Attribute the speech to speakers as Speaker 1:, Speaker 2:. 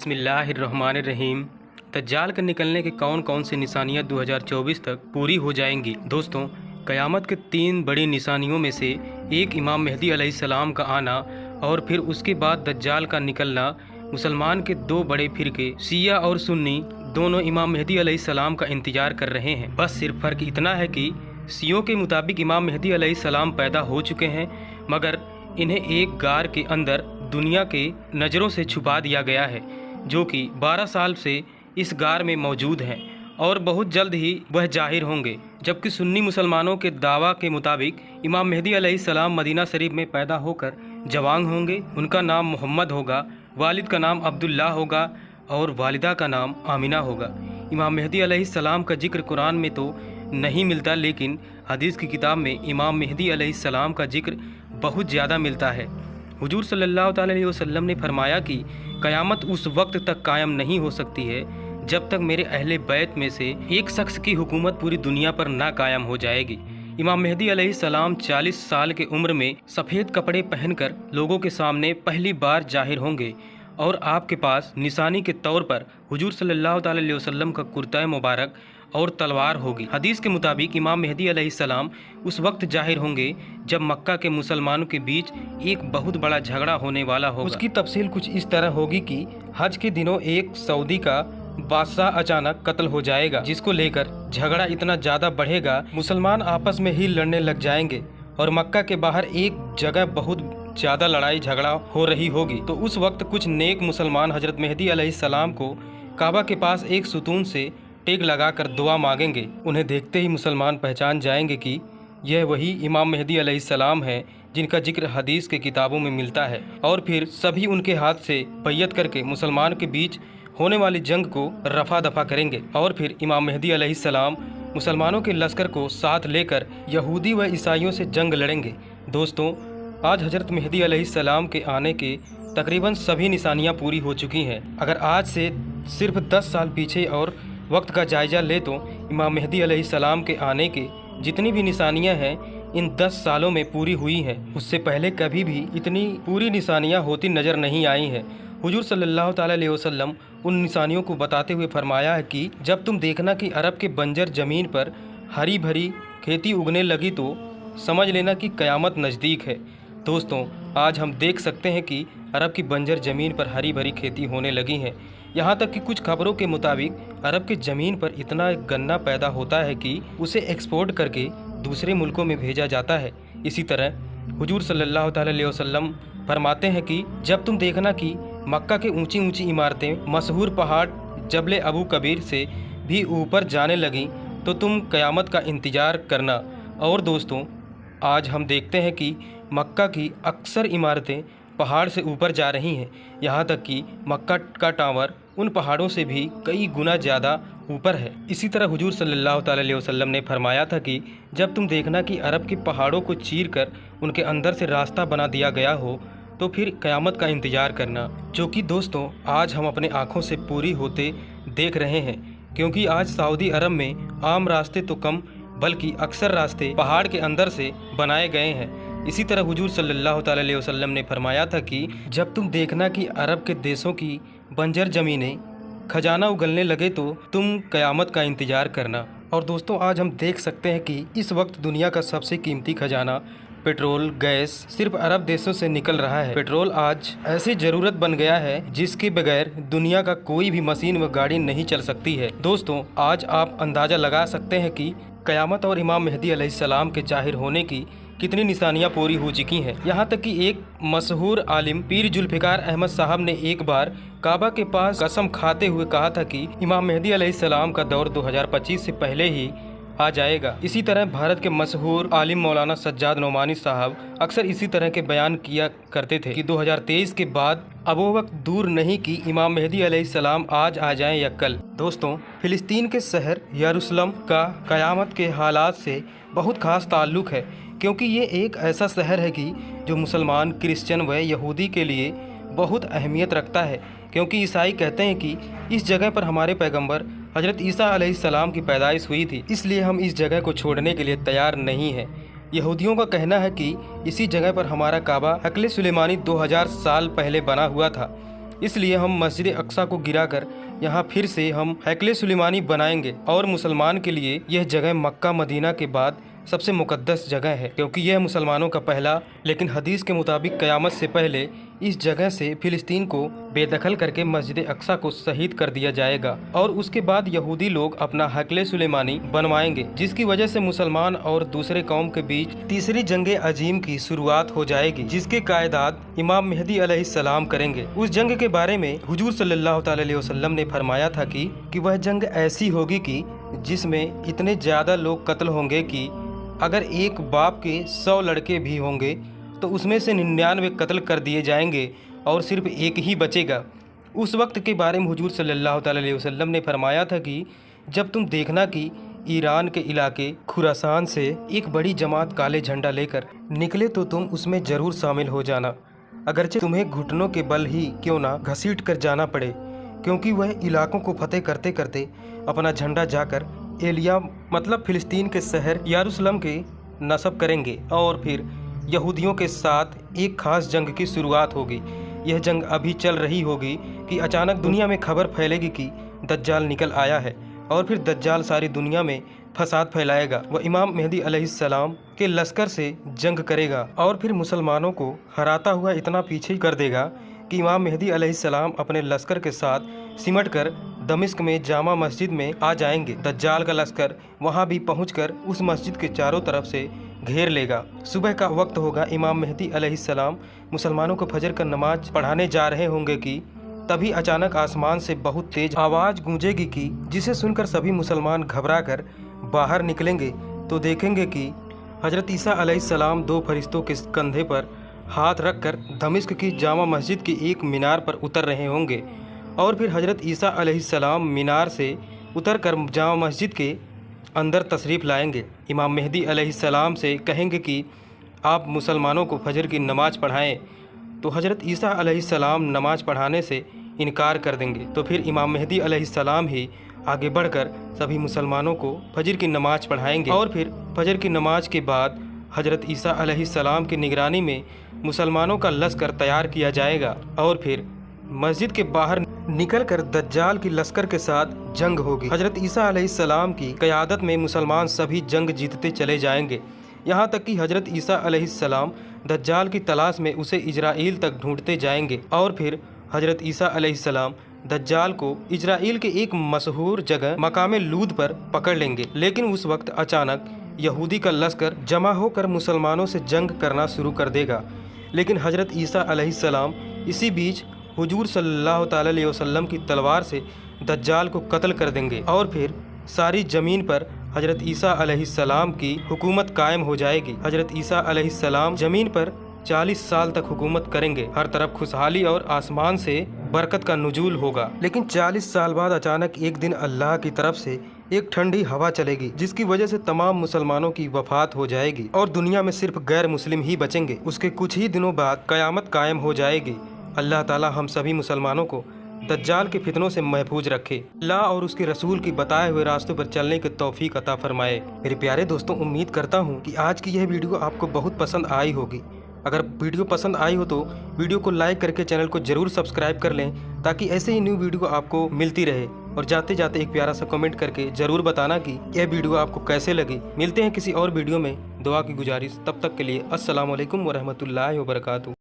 Speaker 1: बिस्मिल्लाहिर्रहमानिर्रहीम। दज्जाल के निकलने के कौन कौन सी निशानियां 2024 तक पूरी हो जाएंगी। दोस्तों, क़यामत के 3 बड़ी निशानियों में से एक इमाम मेहदी अलैहिस्सलाम का आना और फिर उसके बाद दज्जाल का निकलना। मुसलमान के 2 बड़े फिरके शिया और सुन्नी दोनों इमाम मेहदी अलैहिस्सलाम का इंतजार कर रहे हैं। बस सिर्फ फ़र्क इतना है कि शियों के मुताबिक इमाम मेहदी अलैहिस्सलाम पैदा हो चुके हैं, मगर इन्हें एक गार के अंदर दुनिया के नज़रों से छुपा दिया गया है, जो कि 12 साल से इस गार में मौजूद हैं और बहुत जल्द ही वह जाहिर होंगे। जबकि सुन्नी मुसलमानों के दावा के मुताबिक इमाम मेहदी अलैहिस्सलाम मदीना शरीफ में पैदा होकर जवान होंगे। उनका नाम मोहम्मद होगा, वालिद का नाम अब्दुल्लाह होगा और वालिदा का नाम आमिना होगा। इमाम मेहदी अलैहिस्सलाम का जिक्र कुरान में तो नहीं मिलता, लेकिन हदीस की किताब में इमाम मेहदी अलैहिस्सलाम का जिक्र बहुत ज़्यादा मिलता है। हुजूर सल्लल्लाहु अलैहि वसल्लम ने फरमाया कि क़यामत उस वक्त तक कायम नहीं हो सकती है जब तक मेरे अहले बैत में से एक शख्स की हुकूमत पूरी दुनिया पर ना कायम हो जाएगी। इमाम मेहदी अलैहिस्सलाम 40 साल के उम्र में सफ़ेद कपड़े पहनकर लोगों के सामने पहली बार जाहिर होंगे और आपके पास निशानी के तौर पर हुजूर सल्लल्लाहु अलैहि वसल्लम का कुर्ता मुबारक और तलवार होगी। हदीस के मुताबिक इमाम मेहदी अलैहिस्सलाम उस वक्त जाहिर होंगे जब मक्का के मुसलमानों के बीच एक बहुत बड़ा झगड़ा होने वाला होगा। उसकी तफसील कुछ इस तरह होगी कि हज के दिनों एक सऊदी का बादशाह अचानक कत्ल हो जाएगा, जिसको लेकर झगड़ा इतना ज़्यादा बढ़ेगा मुसलमान आपस में ही लड़ने लग जाएंगे और मक्का के बाहर एक जगह बहुत ज़्यादा लड़ाई झगड़ा हो रही होगी। तो उस वक्त कुछ नेक मुसलमान हजरत मेहदी अलैहिस्सलाम को काबा के पास एक सुतून से टेक लगाकर दुआ मांगेंगे। उन्हें देखते ही मुसलमान पहचान जाएंगे कि यह वही इमाम मेहदी अलैहिस्सलाम हैं जिनका जिक्र हदीस के किताबों में मिलता है, और फिर सभी उनके हाथ से बैयत करके मुसलमान के बीच होने वाली जंग को रफा दफा करेंगे। और फिर इमाम मेहदी अलैहिस्सलाम मुसलमानों के लश्कर को साथ लेकर यहूदी व ईसाइयों से जंग लड़ेंगे। दोस्तों, आज हजरत मेहदी अलैहिस्सलाम के आने के तकरीबन सभी निशानियाँ पूरी हो चुकी हैं। अगर आज से सिर्फ 10 साल पीछे और वक्त का जायज़ा ले तो इमाम मेहदी अलैहिस्सलाम के आने के जितनी भी निशानियां हैं इन 10 सालों में पूरी हुई हैं। उससे पहले कभी भी इतनी पूरी निशानियां होती नज़र नहीं आई हैं। हुजूर सल्लल्लाहु अलैहि वसल्लम उन निशानियों को बताते हुए फरमाया है कि जब तुम देखना कि अरब के बंजर ज़मीन पर हरी भरी खेती उगने लगी तो समझ लेना कि क़यामत नज़दीक है। दोस्तों, आज हम देख सकते हैं कि अरब की बंजर ज़मीन पर हरी भरी खेती होने लगी है। यहाँ तक कि कुछ खबरों के मुताबिक अरब के ज़मीन पर इतना गन्ना पैदा होता है कि उसे एक्सपोर्ट करके दूसरे मुल्कों में भेजा जाता है। इसी तरह हुजूर सल्लल्लाहु अलैहि वसल्लम फरमाते हैं कि जब तुम देखना कि मक्का के ऊंची ऊंची इमारतें मशहूर पहाड़ जबल अबू कबीर से भी ऊपर जाने लगीं तो तुम क़यामत का इंतज़ार करना। और दोस्तों, आज हम देखते हैं कि मक्का की अक्सर इमारतें पहाड़ से ऊपर जा रही हैं, यहाँ तक कि मक्का का टावर उन पहाड़ों से भी कई गुना ज़्यादा ऊपर है। इसी तरह हुजूर सल्लल्लाहु अलैहि वसल्लम ने फरमाया था कि जब तुम देखना कि अरब के पहाड़ों को चीरकर उनके अंदर से रास्ता बना दिया गया हो तो फिर क़यामत का इंतज़ार करना, जो कि दोस्तों आज हम अपने आँखों से पूरी होते देख रहे हैं। क्योंकि आज सऊदी अरब में आम रास्ते तो कम बल्कि अक्सर रास्ते पहाड़ के अंदर से बनाए गए हैं। इसी तरह हुजूर सल्लल्लाहु अलैहि वसल्लम ने फरमाया था कि जब तुम देखना कि अरब के देशों की बंजर ज़मीनें खजाना उगलने लगे तो तुम क़यामत का इंतज़ार करना। और दोस्तों, आज हम देख सकते हैं कि इस वक्त दुनिया का सबसे कीमती खजाना पेट्रोल गैस सिर्फ अरब देशों से निकल रहा है। पेट्रोल आज ऐसी ज़रूरत बन गया है जिसके बगैर दुनिया का कोई भी मशीन व गाड़ी नहीं चल सकती है। दोस्तों, आज आप अंदाज़ा लगा सकते हैं कि क़यामत और इमाम मेहदी अलैहिस्सलाम के ज़ाहिर होने की कितनी निशानियां पूरी हो चुकी हैं। यहाँ तक कि एक मशहूर आलिम पीर जुल्फ़िकार अहमद साहब ने एक बार काबा के पास कसम खाते हुए कहा था कि इमाम मेहदी अलैहिस्सलाम का दौर 2025 से पहले ही आ जाएगा। इसी तरह भारत के मशहूर आलिम मौलाना सज्जाद नोमानी साहब अक्सर इसी तरह के बयान किया करते थे कि 2023 के बाद अब वो वक्त दूर नहीं कि इमाम मेहदी अलैहिस्सलाम आज आ जाएं या कल। दोस्तों, फ़िलिस्तीन के शहर यरूशलेम का क़यामत के हालात से बहुत ख़ास ताल्लुक़ है, क्योंकि ये एक ऐसा शहर है कि जो मुसलमान, क्रिश्चियन व यहूदी के लिए बहुत अहमियत रखता है। क्योंकि ईसाई कहते हैं कि इस जगह पर हमारे पैगंबर हजरत ईसा अलैहिस्सलाम की पैदाइश हुई थी, इसलिए हम इस जगह को छोड़ने के लिए तैयार नहीं हैं। यहूदियों का कहना है कि इसी जगह पर हमारा काबा हकले सुलेमानी 2000 साल पहले बना हुआ था। इसलिए हम मस्जिद अक्सा को गिराकर यहाँ फिर से हम हैकले सुलेमानी बनाएंगे और मुसलमान के लिए यह जगह मक्का मदीना के बाद सबसे मुकद्दस जगह है, क्योंकि यह मुसलमानों का पहला, लेकिन हदीस के मुताबिक क़यामत से पहले इस जगह से फिलिस्तीन को बेदखल करके मस्जिद अक्सा को शहीद कर दिया जाएगा और उसके बाद यहूदी लोग अपना हैकले सुलेमानी बनवाएंगे, जिसकी वजह से मुसलमान और दूसरे कौम के बीच तीसरी जंग अजीम की शुरुआत हो जाएगी, जिसके कायदात इमाम मेहदी अलैहिस्सलाम करेंगे। उस जंग के बारे में हुजूर सल्लल्लाहु अलैहि वसल्लम ने फरमाया था कि वह जंग ऐसी होगी कि जिसमें इतने ज़्यादा लोग कत्ल होंगे कि अगर एक बाप के 100 लड़के भी होंगे तो उसमें से 99 कत्ल कर दिए जाएंगे और सिर्फ एक ही बचेगा। उस वक्त के बारे में हुजूर सल्लल्लाहु अलैहि वसल्लम ने फरमाया था कि जब तुम देखना कि ईरान के इलाके खुरासान से एक बड़ी जमात काले झंडा लेकर निकले तो तुम उसमें ज़रूर शामिल हो जाना, अगरचे तुम्हें घुटनों के बल ही क्यों ना घसीट कर जाना पड़े, क्योंकि वह इलाकों को फतेह करते करते अपना झंडा जाकर एलिया मतलब फ़िलिस्तीन के शहर यरूशलेम के नस्ब करेंगे और फिर यहूदियों के साथ एक ख़ास जंग की शुरुआत होगी। यह जंग अभी चल रही होगी कि अचानक दुनिया में खबर फैलेगी कि दज्जाल निकल आया है और फिर दज्जाल सारी दुनिया में फसाद फैलाएगा। वह इमाम मेहदी अलैहिस्सलाम के लश्कर से जंग करेगा और फिर मुसलमानों को हराता हुआ इतना पीछे कर देगा कि इमाम मेहदी अलैहिस्सलाम अपने लश्कर के साथ सिमट कर दमिश्क में जामा मस्जिद में आ जाएंगे। दज्जाल का लश्कर वहां भी पहुंचकर उस मस्जिद के चारों तरफ से घेर लेगा। सुबह का वक्त होगा, इमाम मेहदी अलैहिस्सलाम मुसलमानों को फजर का नमाज पढ़ाने जा रहे होंगे कि तभी अचानक आसमान से बहुत तेज आवाज़ गूंजेगी कि जिसे सुनकर सभी मुसलमान घबरा कर बाहर निकलेंगे तो देखेंगे कि हज़रत ईसा अलैहिस्सलाम 2 फरिश्तों के कंधे पर हाथ रखकर दमिश्क की जामा मस्जिद के एक मीनार पर उतर रहे होंगे और फिर हज़रत ईसा अलैहिस्सलाम मीनार से उतरकर जामा मस्जिद के अंदर तशरीफ़ लाएंगे। इमाम मेहदी अलैहिस्सलाम से कहेंगे कि आप मुसलमानों को फजर की नमाज पढ़ाएं, तो हज़रत ईसा अलैहिस्सलाम नमाज पढ़ाने से इनकार कर देंगे। तो फिर इमाम मेहदी अलैहिस्सलाम ही आगे बढ़कर सभी मुसलमानों को फजर की नमाज पढ़ाएंगे और फिर फजर की नमाज के बाद हज़रत ईसा अलैहिस्सलाम की निगरानी में मुसलमानों का लश्कर तैयार किया जाएगा और फिर मस्जिद के बाहर निकलकर दज्जाल की लश्कर के साथ जंग होगी। हज़रत ईसा अलैहिस्सलाम की क़यादत में मुसलमान सभी जंग जीतते चले जाएंगे, यहाँ तक कि हज़रत ईसा अलैहिस्सलाम दज्जाल की तलाश में उसे इजराइल तक ढूंढते जाएंगे और फिर हज़रत ईसा अलैहिस्सलाम दज्जाल को इजराइल के एक मशहूर जगह मकामे लूद पर पकड़ लेंगे। लेकिन उस वक्त अचानक यहूदी का लश्कर जमा होकर मुसलमानों से जंग करना शुरू कर देगा। लेकिन हज़रत ईसा अलैहिस्सलाम इसी बीच हुजूर सल्लल्लाहु अलैहि वसल्लम की तलवार से दज्जाल को कत्ल कर देंगे और फिर सारी ज़मीन पर हज़रत ईसा अलैहिस्सलाम की हुकूमत कायम हो जाएगी। हज़रत ईसा अलैहिस्सलाम ज़मीन पर 40 साल तक हुकूमत करेंगे। हर तरफ खुशहाली और आसमान से बरकत का नुजूल होगा। लेकिन 40 साल बाद अचानक एक दिन अल्लाह की तरफ से एक ठंडी हवा चलेगी, जिसकी वजह से तमाम मुसलमानों की वफात हो जाएगी और दुनिया में सिर्फ गैर मुस्लिम ही बचेंगे। उसके कुछ ही दिनों बाद क़यामत कायम हो जाएगी। अल्लाह ताला हम सभी मुसलमानों को दज्जाल के फितनों से महफूज रखे। अल्लाह और उसके रसूल की बताए हुए रास्तों पर चलने की तौफीक अता फरमाए। मेरे प्यारे दोस्तों, उम्मीद करता हूँ कि आज की यह वीडियो आपको बहुत पसंद आई होगी। अगर वीडियो पसंद आई हो तो वीडियो को लाइक करके चैनल को ज़रूर सब्सक्राइब कर लें, ताकि ऐसे ही न्यू वीडियो आपको मिलती रहे। और जाते जाते एक प्यारा सा कमेंट करके ज़रूर बताना कि यह वीडियो आपको कैसे लगी। मिलते हैं किसी और वीडियो में, दुआ की गुजारिश। तब तक के लिए अस्सलाम वालेकुम व रहमतुल्लाहि व बरकातुहू।